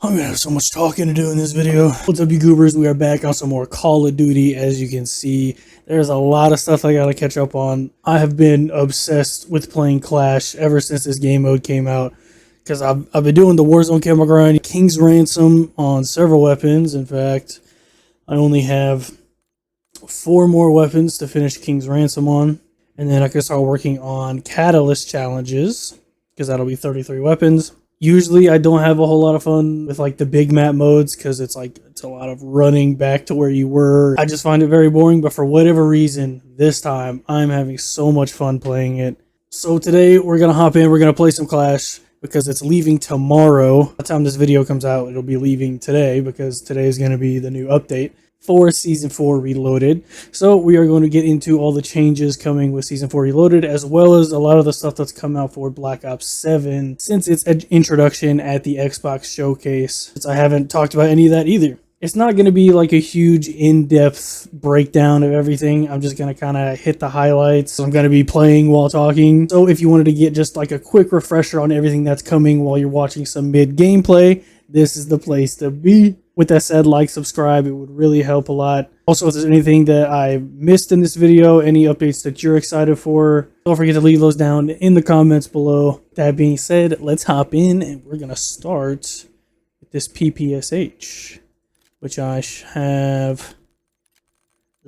I'm gonna have so much talking to do in this video. What's up, you goobers? We are back on some more Call of Duty. As you can see, there's a lot of stuff I gotta catch up on. I have been obsessed with playing Clash ever since this game mode came out, because I've been doing the Warzone camera grind, King's Ransom on several weapons. In fact, I only have 4 more weapons to finish King's Ransom on, and then I can start working on Catalyst challenges, because that'll be 33 weapons. Usually I don't have a whole lot of fun with like the big map modes, because it's a lot of running back to where you were. I just find it very boring, but for whatever reason, this time I'm having so much fun playing it. So today we're going to hop in, we're going to play some Clash, because it's leaving tomorrow. By the time this video comes out, it'll be leaving today, because today is going to be the new update for Season 4 Reloaded. So we are going to get into all the changes coming with Season 4 Reloaded, as well as a lot of the stuff that's come out for Black Ops 7 since its introduction at the Xbox Showcase. Since I haven't talked about any of that either. It's not going to be like a huge in-depth breakdown of everything. I'm just going to kind of hit the highlights. I'm going to be playing while talking. So if you wanted to get just like a quick refresher on everything that's coming while you're watching some mid-gameplay, this is the place to be. With that said, like, subscribe, it would really help a lot. Also, if there's anything that I missed in this video, any updates that you're excited for, don't forget to leave those down in the comments below. That being said, let's hop in, and we're going to start with this PPSH, which I have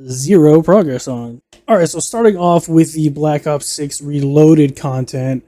0 progress on. Alright, so starting off with the Black Ops 6 Reloaded content.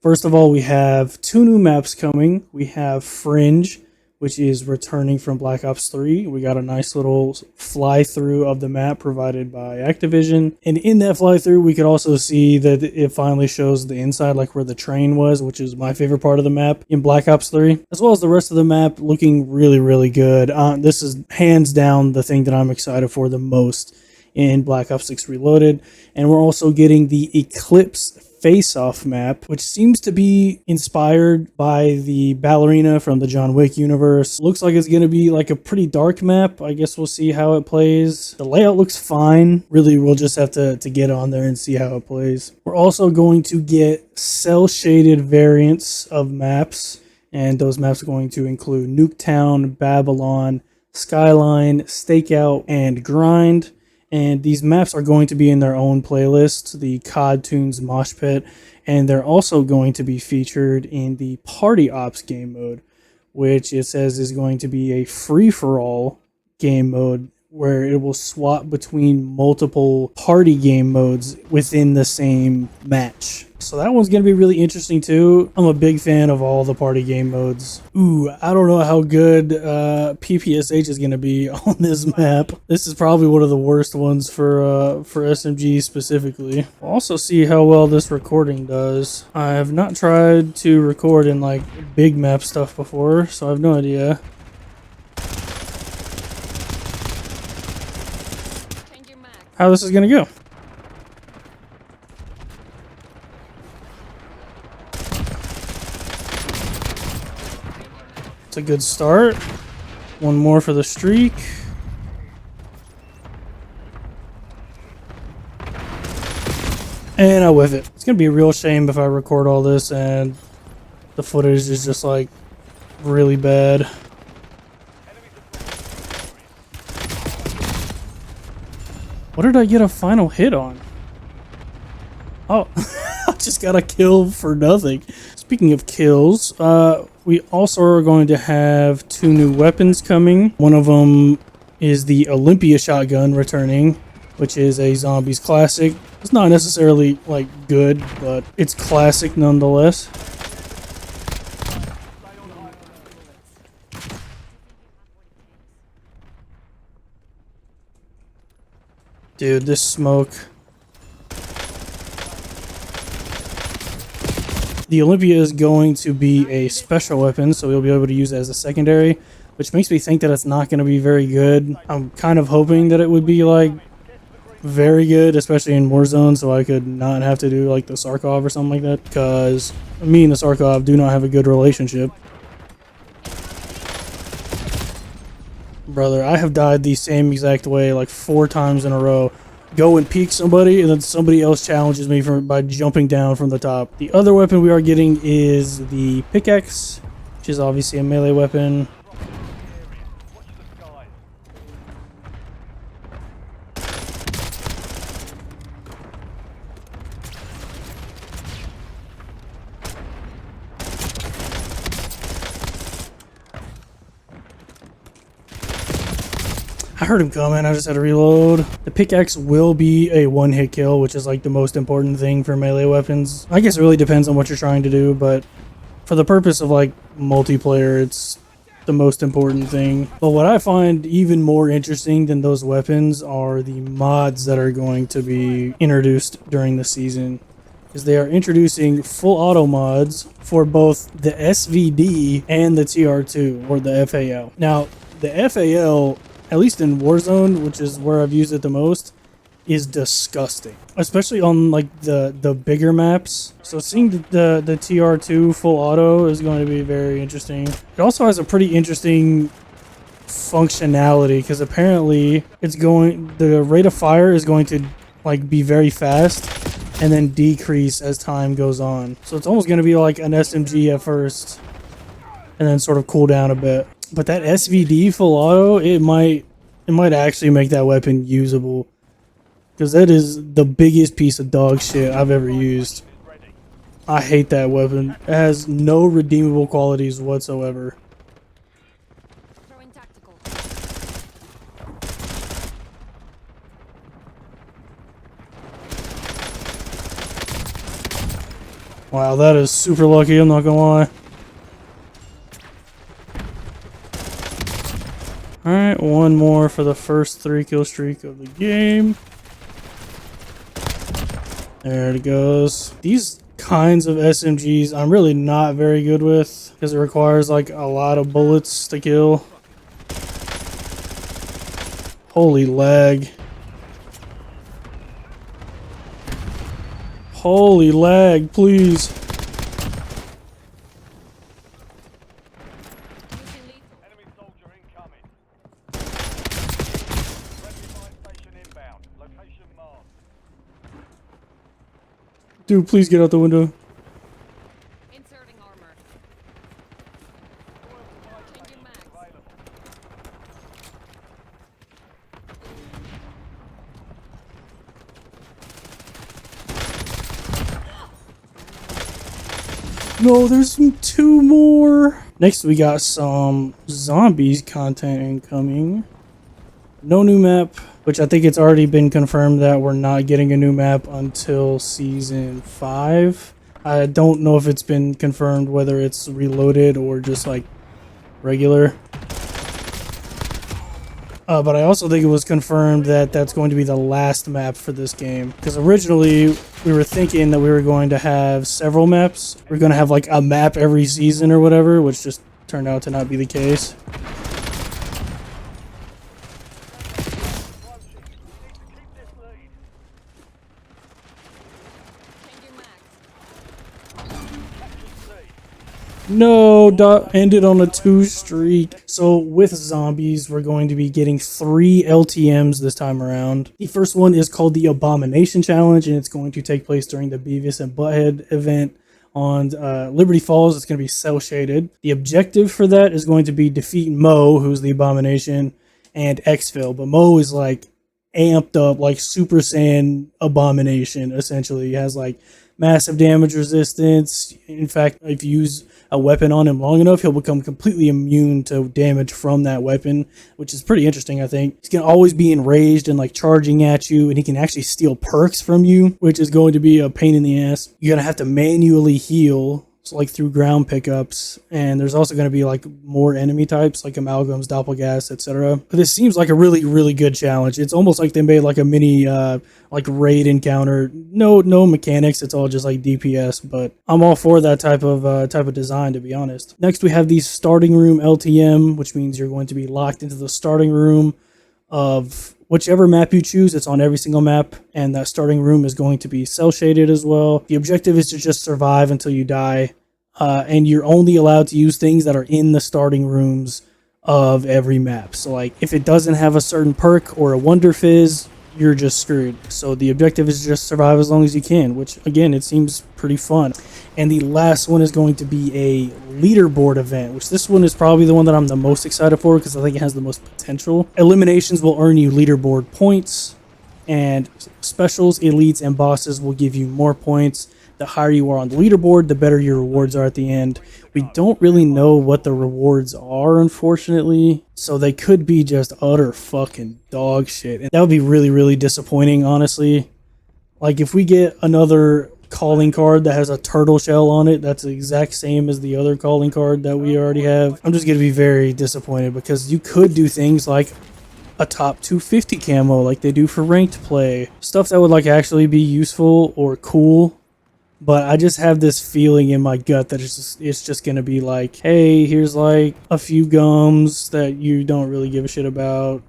First of all, we have 2 new maps coming. We have Fringe, which is returning from Black Ops 3. We got a nice little fly-through of the map provided by Activision. And in that fly-through, we could also see that it finally shows the inside, like where the train was, which is my favorite part of the map in Black Ops 3. As well as the rest of the map looking really, really good. This is hands down the thing that I'm excited for the most in Black Ops 6 Reloaded. And we're also getting the Eclipse face-off map, which seems to be inspired by the ballerina from the John Wick universe. Looks like it's going to be like a pretty dark map. I guess we'll see how it plays. The layout looks fine. Really, we'll just have to get on there and see how it plays. We're also going to get cell-shaded variants of maps, and those maps are going to include Nuketown, Babylon, Skyline, Stakeout, and Grind. And these maps are going to be in their own playlist, the COD Tunes Mosh Pit, and they're also going to be featured in the Party Ops game mode, which it says is going to be a free-for-all game mode where it will swap between multiple party game modes within the same match. So that one's going to be really interesting too. I'm a big fan of all the party game modes. Ooh, I don't know how good PPSH is going to be on this map. This is probably one of the worst ones for SMG specifically. We'll also see how well this recording does. I have not tried to record in like big map stuff before, so I have no idea. How this is going to go. It's a good start. One more for the streak. And I whiff it. It's going to be a real shame if I record all this and the footage is just like really bad. What did I get a final hit on? Oh, I just got a kill for nothing. Speaking of kills, we also are going to have 2 new weapons coming. One of them is the Olympia shotgun returning, which is a zombies classic. It's not necessarily like good, but it's classic nonetheless. Dude, this smoke. The Olympia is going to be a special weapon, so we'll be able to use it as a secondary, which makes me think that it's not going to be very good. I'm kind of hoping that it would be like very good, especially in Warzone, so I could not have to do like the Sarkov or something like that, because me and the Sarkov do not have a good relationship. Brother, I have died the same exact way like 4 times in a row. Go and peek somebody, and then somebody else challenges me by jumping down from the top. The other weapon we are getting is the pickaxe, which is obviously a melee weapon. I heard him coming, I just had to reload. The pickaxe will be a one-hit kill, which is like the most important thing for melee weapons. I guess it really depends on what you're trying to do, but for the purpose of like multiplayer, it's the most important thing. But what I find even more interesting than those weapons are the mods that are going to be introduced during the season. Is they are introducing full auto mods for both the SVD and the TR2 or the FAL. Now, the FAL, at least in Warzone, which is where I've used it the most, is disgusting, especially on like the bigger maps. So seeing the TR2 full auto is going to be very interesting. It also has a pretty interesting functionality because apparently the rate of fire is going to like be very fast and then decrease as time goes on. So it's almost going to be like an SMG at first and then sort of cool down a bit. But that SVD full auto, it might actually make that weapon usable, because that is the biggest piece of dog shit I've ever used. I hate that weapon. It has no redeemable qualities whatsoever. Wow, that is super lucky, I'm not gonna lie. Alright, one more for the first 3-kill streak of the game. There it goes. These kinds of SMGs I'm really not very good with because it requires like a lot of bullets to kill. Holy lag. Holy lag, please. Enemy soldier incoming. Station inbound. Location marked. Dude, please get out the window. Inserting armor. Changing max. No, there's two more. Next, we got some zombies content incoming. No new map, which I think it's already been confirmed that we're not getting a new map until season 5. I don't know if it's been confirmed whether it's reloaded or just like regular. But I also think it was confirmed that that's going to be the last map for this game. Because originally, we were thinking that we were going to have several maps. We're going to have like a map every season or whatever, which just turned out to not be the case. Changing max. No, ended on a 2 streak. So with zombies, we're going to be getting 3 LTMs this time around. The first one is called the Abomination Challenge, and it's going to take place during the Beavis and Butthead event on Liberty Falls. It's going to be cell shaded. The objective for that is going to be defeat Mo, who's the Abomination, and Exfil. But Mo is like amped up, like Super Saiyan Abomination, essentially. He has like massive damage resistance. In fact, if you use a weapon on him long enough, he'll become completely immune to damage from that weapon, which is pretty interesting, I think. He's going to always be enraged and like charging at you, and he can actually steal perks from you, which is going to be a pain in the ass. You're going to have to manually heal, so like through ground pickups, and there's also going to be like more enemy types like amalgams, doppelgas, etc. But this seems like a really good challenge. It's almost like they made like a mini like raid encounter. No mechanics, it's all just like DPS, but I'm all for that type of design, to be honest. Next, we have the starting room LTM, which means you're going to be locked into the starting room of whichever map you choose. It's on every single map, and that starting room is going to be cell shaded as well. The objective is to just survive until you die, and you're only allowed to use things that are in the starting rooms of every map. So like if it doesn't have a certain perk or a wonder fizz, you're just screwed. So the objective is just survive as long as you can, which again, it seems pretty fun. And the last one is going to be a leaderboard event, which this one is probably the one that I'm the most excited for because I think it has the most potential. Eliminations will earn you leaderboard points, and specials, elites, and bosses will give you more points. The higher you are on the leaderboard, the better your rewards are at the end. We don't really know what the rewards are, unfortunately, so they could be just utter fucking dog shit. And that would be really, really disappointing, honestly. Like, if we get another calling card that has a turtle shell on it, that's the exact same as the other calling card that we already have, I'm just going to be very disappointed, because you could do things like a top 250 camo like they do for ranked play. Stuff that would like actually be useful or cool. But I just have this feeling in my gut that it's just going to be like, hey, here's like a few gums that you don't really give a shit about.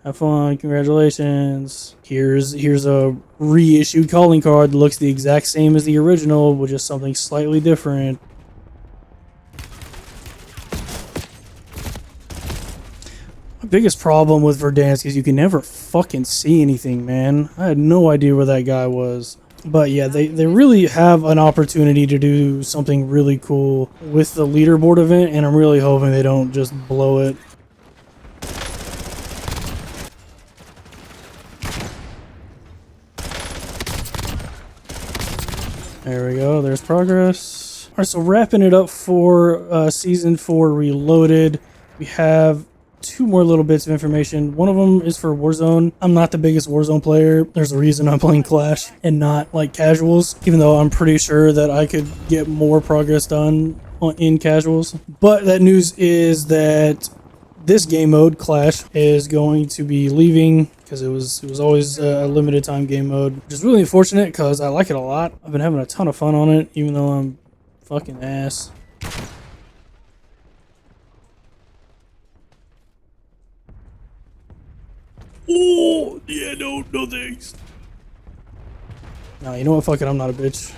Have fun, congratulations. Here's a reissued calling card that looks the exact same as the original, with just something slightly different. My biggest problem with Verdansk is you can never fucking see anything, man. I had no idea where that guy was. But yeah, they really have an opportunity to do something really cool with the leaderboard event, and I'm really hoping they don't just blow it. There we go, there's progress. Alright, so wrapping it up for Season 4 Reloaded, we have two more little bits of information. One of them is for Warzone. I'm not the biggest Warzone player. There's a reason I'm playing Clash and not like casuals, even though I'm pretty sure that I could get more progress done in casuals. But that news is that this game mode, Clash, is going to be leaving, because it was always a limited time game mode, which is really unfortunate because I like it a lot. I've been having a ton of fun on it, even though I'm fucking ass. Oh, yeah, no thanks. Nah, you know what? Fuck it, I'm not a bitch.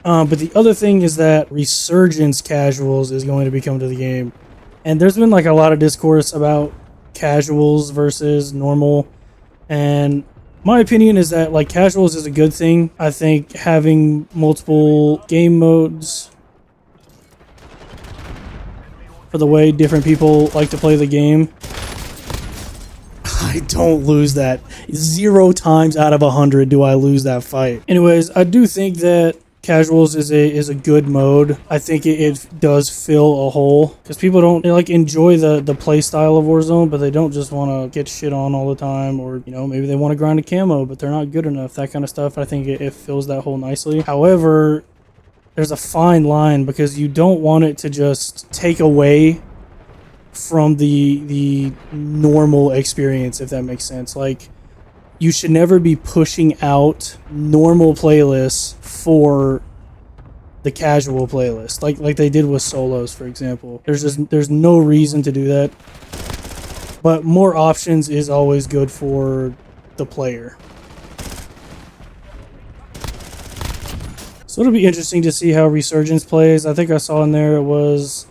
But the other thing is that Resurgence Casuals is going to be coming to the game. And there's been like a lot of discourse about casuals versus normal. And my opinion is that like casuals is a good thing. I think having multiple game modes for the way different people like to play the game. I don't lose that. 0 times out of 100 do I lose that fight. Anyways, I do think that casuals is a good mode. I think it does fill a hole, because people don't, they like enjoy the play style of Warzone, but they don't just want to get shit on all the time, or you know, maybe they want to grind a camo but they're not good enough, that kind of stuff. I think it fills that hole nicely. However, there's a fine line, because you don't want it to just take away from the normal experience, if that makes sense. Like, you should never be pushing out normal playlists for the casual playlist, like they did with solos, for example. There's no reason to do that. But more options is always good for the player. So it'll be interesting to see how Resurgence plays. I think I saw in there it was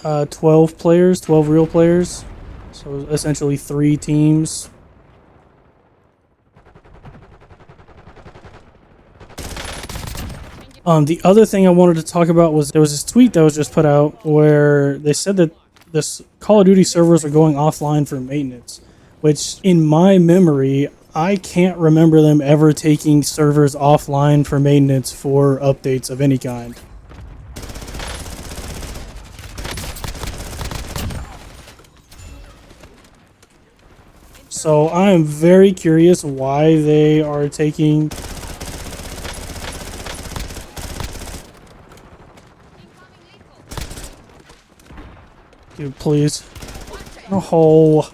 12 players, 12 real players. So essentially 3 teams. The other thing I wanted to talk about was there was this tweet that was just put out where they said that this Call of Duty servers are going offline for maintenance, which in my memory, I can't remember them ever taking servers offline for maintenance for updates of any kind. So I am very curious why they are taking... Dude, please. Oh.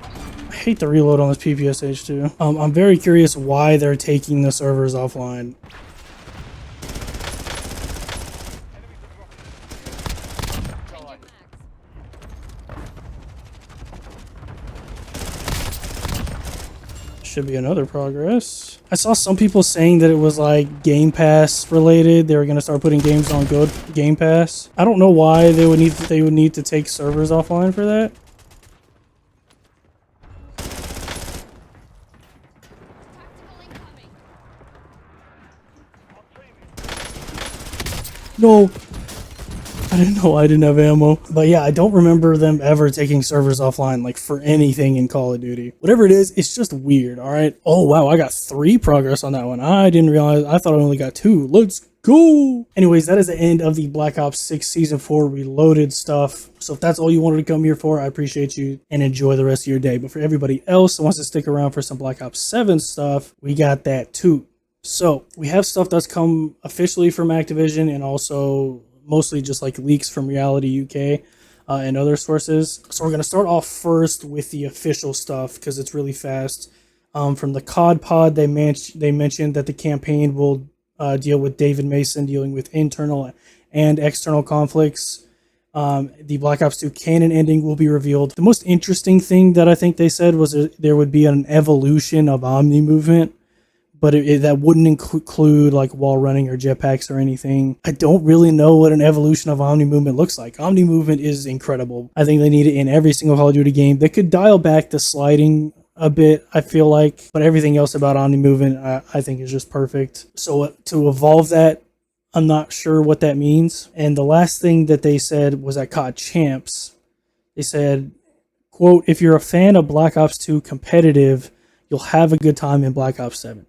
I hate the reload on this PPSH too. I'm very curious why they're taking the servers offline. Should be another progress. I saw some people saying that it was like Game Pass related. They were gonna start putting games on Game Pass. I don't know why they would need to take servers offline for that. No. I didn't know I didn't have ammo. But yeah, I don't remember them ever taking servers offline, like for anything in Call of Duty. Whatever it is, it's just weird, alright? Oh wow, I got 3 progress on that one. I didn't realize, I thought I only got 2. Let's go! Anyways, that is the end of the Black Ops 6 Season 4 Reloaded stuff. So if that's all you wanted to come here for, I appreciate you and enjoy the rest of your day. But for everybody else that wants to stick around for some Black Ops 7 stuff, we got that too. So we have stuff that's come officially from Activision and also mostly just like leaks from Reality UK and other sources. So we're going to start off first with the official stuff because it's really fast. From the COD pod, they mentioned that the campaign will deal with David Mason dealing with internal and external conflicts. The Black Ops 2 canon ending will be revealed. The most interesting thing that I think they said was there would be an evolution of Omni movement, but that wouldn't include like wall running or jetpacks or anything. I don't really know what an evolution of Omni movement looks like. Omni movement is incredible. I think they need it in every single Call of Duty game. They could dial back the sliding a bit, I feel like, but everything else about Omni movement I think is just perfect. So to evolve that, I'm not sure what that means. And the last thing that they said was at COD Champs. They said, quote, if you're a fan of Black Ops 2 competitive, you'll have a good time in Black Ops 7.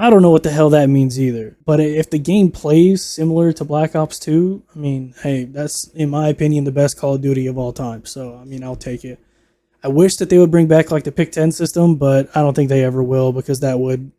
I don't know what the hell that means either. But if the game plays similar to Black Ops 2, I mean, hey, that's, in my opinion, the best Call of Duty of all time. So, I mean, I'll take it. I wish that they would bring back like the pick 10 system, but I don't think they ever will because that wouldn't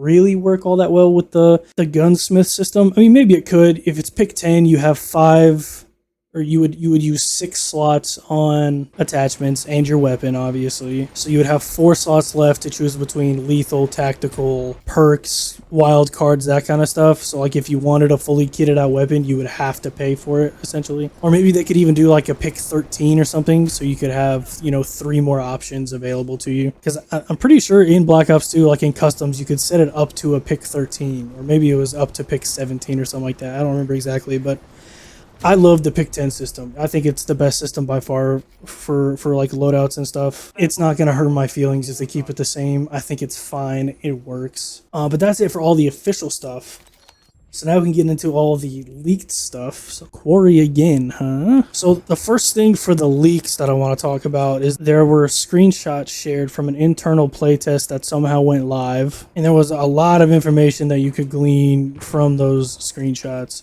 really work all that well with the gunsmith system. I mean, maybe it could. If it's pick 10, you have 5, or you would use 6 slots on attachments and your weapon, obviously. So you would have 4 slots left to choose between lethal, tactical, perks, wild cards, that kind of stuff. So like if you wanted a fully kitted out weapon, you would have to pay for it, essentially. Or maybe they could even do like a pick 13 or something, so you could have, 3 more options available to you. Because I'm pretty sure in Black Ops 2, like in customs, you could set it up to a pick 13, or maybe it was up to pick 17 or something like that. I don't remember exactly, but I love the pick 10 system. I think it's the best system by far for like loadouts and stuff. It's not going to hurt my feelings if they keep it the same. I think it's fine. It works. But that's it for all the official stuff. So now we can get into all the leaked stuff. So Quarry again, huh? So the first thing for the leaks that I want to talk about is there were screenshots shared from an internal playtest that somehow went live. And there was a lot of information that you could glean from those screenshots.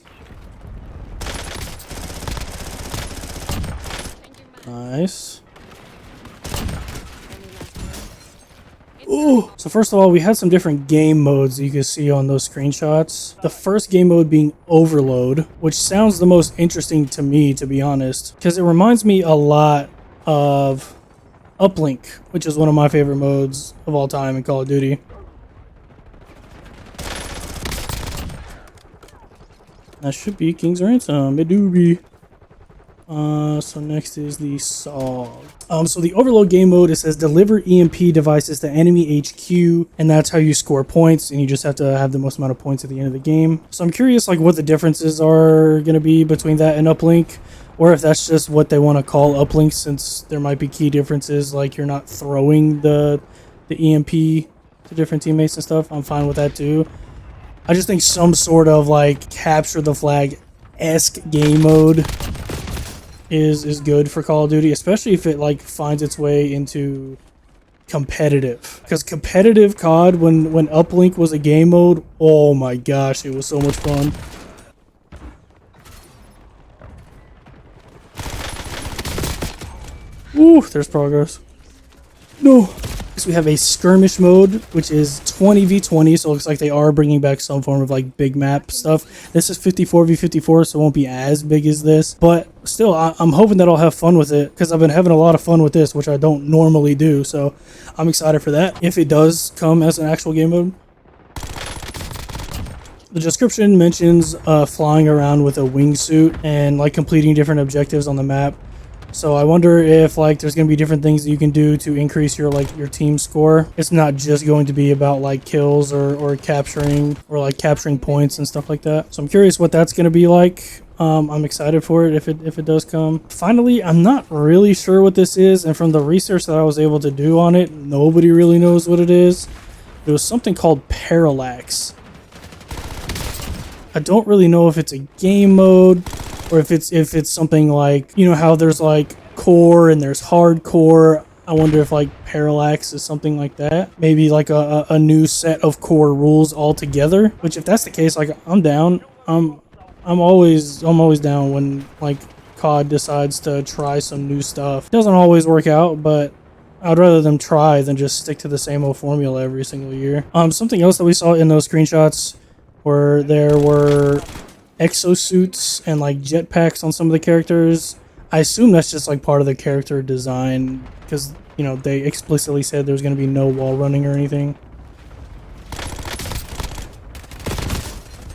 Nice. Ooh. So first of all, we had some different game modes that you can see on those screenshots. The first game mode being Overload, which sounds the most interesting to me, to be honest, because it reminds me a lot of Uplink, which is one of my favorite modes of all time in Call of Duty. That should be King's Ransom. It do be. So next is the SOG. So the Overload game mode, it says deliver EMP devices to enemy HQ, and that's how you score points, and you just have to have the most amount of points at the end of the game. So I'm curious like what the differences are going to be between that and Uplink, or if that's just what they want to call Uplink, since there might be key differences, like you're not throwing the EMP to different teammates and stuff. I'm fine with that too. I just think some sort of like capture the flag-esque game mode is good for Call of Duty, especially if it like finds its way into competitive. Because competitive COD, when Uplink was a game mode, oh my gosh, it was so much fun. Ooh, there's progress. No. So we have a skirmish mode, which is 20v20, so it looks like they are bringing back some form of like big map stuff. This is 54v54, so it won't be as big as this, but still, I'm hoping that I'll have fun with it, because I've been having a lot of fun with this, which I don't normally do, so I'm excited for that, if it does come as an actual game mode. The description mentions flying around with a wingsuit and like completing different objectives on the map. So I wonder if like there's going to be different things that you can do to increase your your team score. It's not just going to be about like kills or capturing points and stuff like that. So I'm curious what that's going to be like. I'm excited for it if it does come. Finally, I'm not really sure what this is, and from the research that I was able to do on it, nobody really knows what it is. It was something called Parallax. I don't really know if it's a game mode or if it's something like, you know how there's like core and there's hardcore. I wonder if like Parallax is something like that. Maybe like a new set of core rules altogether. Which if that's the case, like I'm down. I'm always down when like COD decides to try some new stuff. Doesn't always work out, but I'd rather them try than just stick to the same old formula every single year. Something else that we saw in those screenshots where there were exosuits and like jetpacks on some of the characters. I assume that's just like part of the character design because, you know, they explicitly said there's going to be no wall running or anything.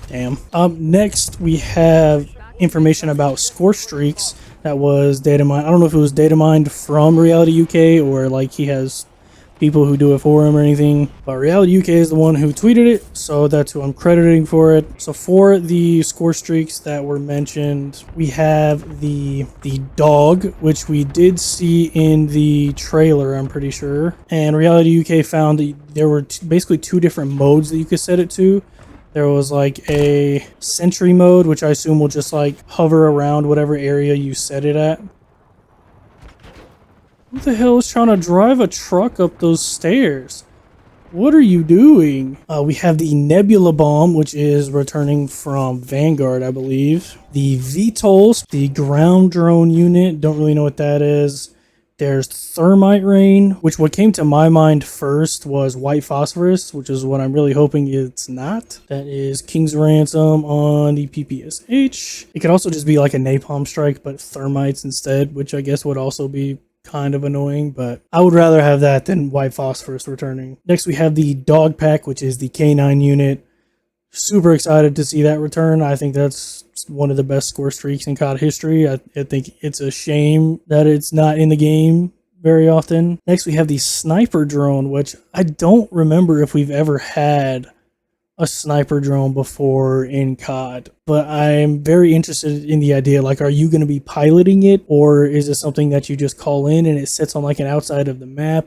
Damn. Next, we have information about score streaks that was data mined. I don't know if it was data mined from Reality UK or like he has people who do it for him or anything, but Reality UK is the one who tweeted it, so that's who I'm crediting for it. So for the score streaks that were mentioned, we have the dog, which we did see in the trailer, I'm pretty sure, and Reality UK found that there were basically two different modes that you could set it to. There was like a sentry mode, which I assume will just like hover around whatever area you set it at. Who the hell is trying to drive a truck up those stairs? What are you doing? We have the Nebula Bomb, which is returning from Vanguard, I believe. The VTOLs, the ground drone unit, don't really know what that is. There's Thermite Rain, which what came to my mind first was White Phosphorus, which is what I'm really hoping it's not. That is King's Ransom on the PPSH. It could also just be like a Napalm Strike, but Thermites instead, which I guess would also be kind of annoying, but I would rather have that than White Phosphorus returning. Next, we have the Dog Pack, which is the K9 unit. Super excited to see that return. I think that's one of the best score streaks in COD history. I think it's a shame that it's not in the game very often. Next, we have the Sniper Drone, which I don't remember if we've ever had a sniper drone before in COD, but I'm very interested in the idea, like, are you going to be piloting it, or is it something that you just call in and it sits on like an outside of the map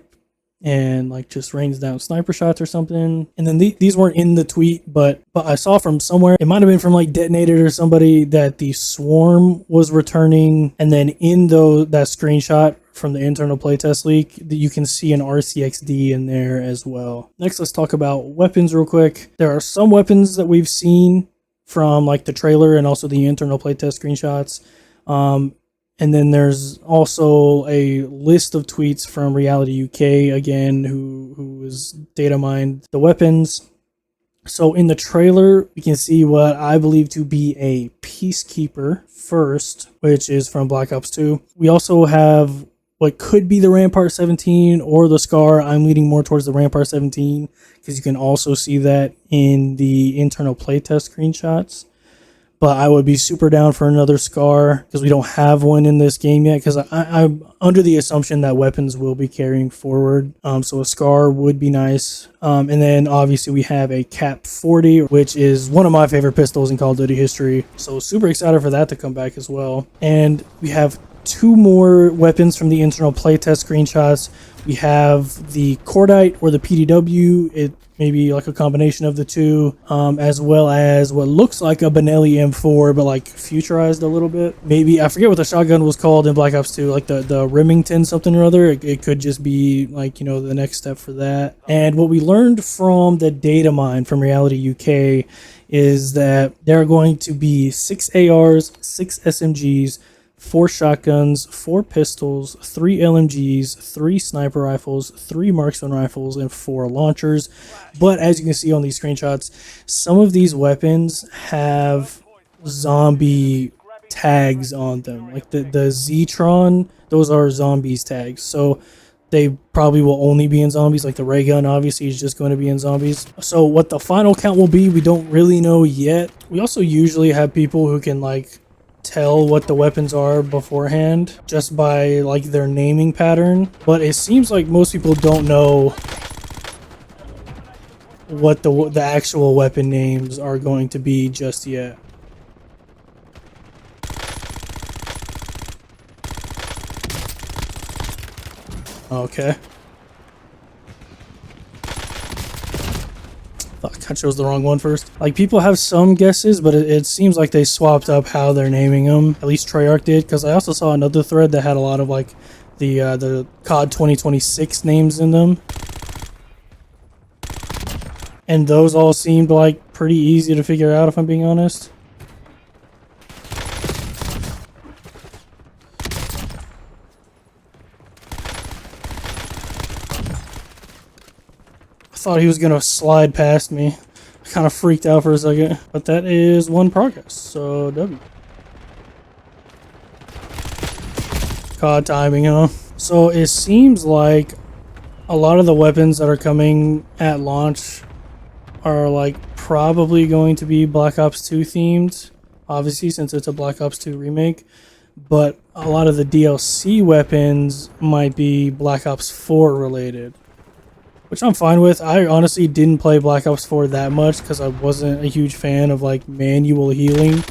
and like just rains down sniper shots or something? And then these weren't in the tweet, but I saw from somewhere, it might have been from like Detonated or somebody, that the Swarm was returning, and then in that screenshot from the internal playtest leak, you can see an RCXD in there as well. Next, let's talk about weapons real quick. There are some weapons that we've seen from like the trailer and also the internal playtest screenshots. And then there's also a list of tweets from Reality UK again, who is data mined the weapons. So in the trailer, we can see what I believe to be a Peacekeeper first, which is from Black Ops 2. We also have what could be the Rampart 17 or the Scar. I'm leaning more towards the Rampart 17 because you can also see that in the internal playtest screenshots. But I would be super down for another Scar because we don't have one in this game yet, because I'm under the assumption that weapons will be carrying forward. So a Scar would be nice. And then obviously we have a Cap 40, which is one of my favorite pistols in Call of Duty history. So super excited for that to come back as well. And we have two more weapons from the internal playtest screenshots. We have the Cordite or the PDW. It may be like a combination of the two, as well as what looks like a Benelli M4, but like futurized a little bit. Maybe, I forget what the shotgun was called in Black Ops 2, like the Remington something or other. It could just be like, you know, the next step for that. And what we learned from the data mine from Reality UK is that there are going to be 6 ARs, 6 SMGs, 4 shotguns, 4 pistols, 3 LMGs, 3 sniper rifles, 3 marksman rifles, and 4 launchers. But as you can see on these screenshots, some of these weapons have zombie tags on them. Like the Zetron, those are zombies tags. So they probably will only be in zombies. Like the ray gun obviously is just going to be in zombies. So what the final count will be, we don't really know yet. We also usually have people who can like tell what the weapons are beforehand just by like their naming pattern, but it seems like most people don't know what the actual weapon names are going to be just yet. Okay. Fuck, I chose the wrong one first. Like, people have some guesses, but it seems like they swapped up how they're naming them. At least Treyarch did, because I also saw another thread that had a lot of, like, the COD 2026 names in them. And those all seemed, like, pretty easy to figure out, if I'm being honest. Thought he was gonna slide past me. I kind of freaked out for a second, but that is one progress, so W. COD timing, huh? So it seems like a lot of the weapons that are coming at launch are like probably going to be Black Ops 2 themed, obviously since it's a Black Ops 2 remake, but a lot of the DLC weapons might be Black Ops 4 related. Which I'm fine with. I honestly didn't play Black Ops 4 that much because I wasn't a huge fan of like manual healing.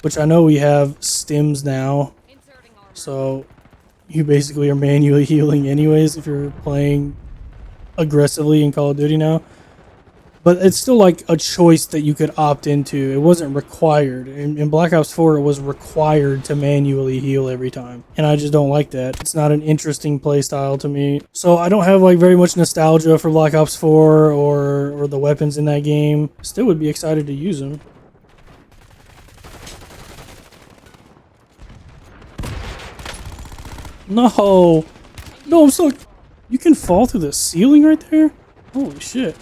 Which I know we have stims now. Inserting armor. So you basically are manually healing anyways if you're playing aggressively in Call of Duty now. But it's still like a choice that you could opt into. It wasn't required. In Black Ops 4, it was required to manually heal every time. And I just don't like that. It's not an interesting playstyle to me. So I don't have like very much nostalgia for Black Ops 4 or the weapons in that game. Still would be excited to use them. No! No, I'm stuck! You can fall through the ceiling right there? Holy shit.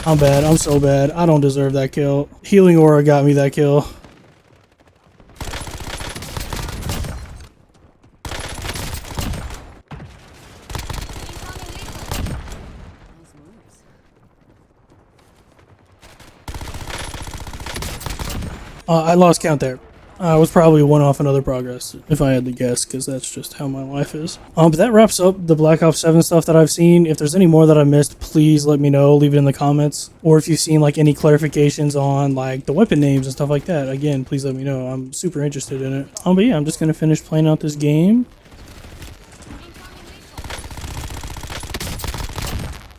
I'm bad. I'm so bad. I don't deserve that kill. Healing Aura got me that kill. Nice moves. I lost count there. I was probably one off another progress, if I had to guess, because that's just how my life is. But that wraps up the Black Ops 7 stuff that I've seen. If there's any more that I missed, please let me know. Leave it in the comments. Or if you've seen like any clarifications on like the weapon names and stuff like that, again, please let me know. I'm super interested in it. But yeah, I'm just going to finish playing out this game.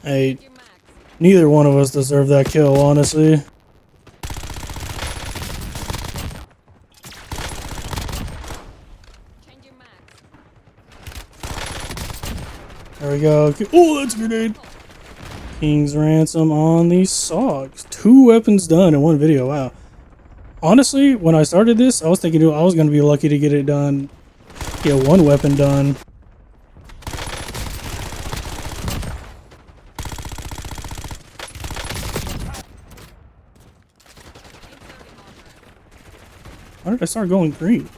Hey, Your max. neither one of us deserve that kill, honestly. Change your max. There we go. Oh, that's a grenade. King's Ransom on these SOGs. 2 weapons done in one video. Wow. Honestly, when I started this, I was thinking I was going to be lucky to get it done. Get 1 weapon done. Inserting armor. Why did I start going green?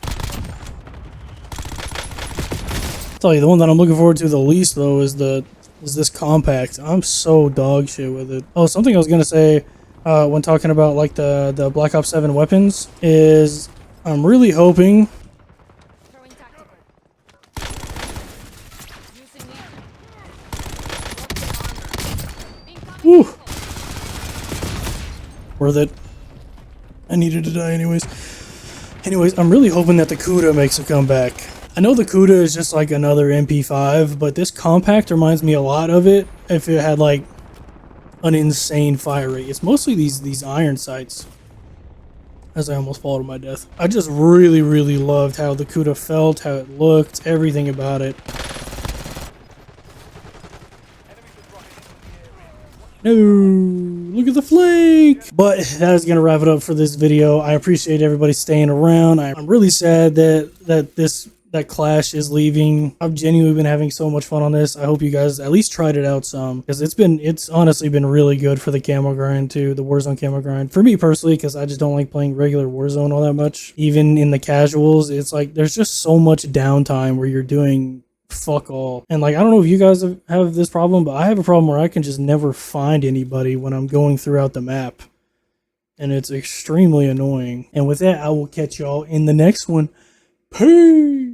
Tell you, the one that I'm looking forward to the least though is this compact. I'm so dog shit with it. Oh, something I was gonna say when talking about like the Black Ops 7 weapons is I'm really hoping. Throwing tactical. Using lethal. Incoming Woo. lethal. Worth it. I needed to die anyways. Anyways, I'm really hoping that the CUDA makes a comeback. I know the CUDA is just like another MP5, but this compact reminds me a lot of it if it had like an insane fire rate. It's mostly these iron sights. As I almost fall to my death. I just really, really loved how the CUDA felt, how it looked, everything about it. No, look at the flank. But that is gonna wrap it up for this video. I appreciate everybody staying around. I'm really sad that Clash is leaving. I've genuinely been having so much fun on this. I hope you guys at least tried it out some, because it's honestly been really good for the camo grind too, the Warzone camo grind. For me personally, because I just don't like playing regular Warzone all that much. Even in the casuals, it's like there's just so much downtime where you're doing fuck all. And like, I don't know if you guys have this problem, but I have a problem where I can just never find anybody when I'm going throughout the map. And it's extremely annoying. And with that, I will catch y'all in the next one. Peace!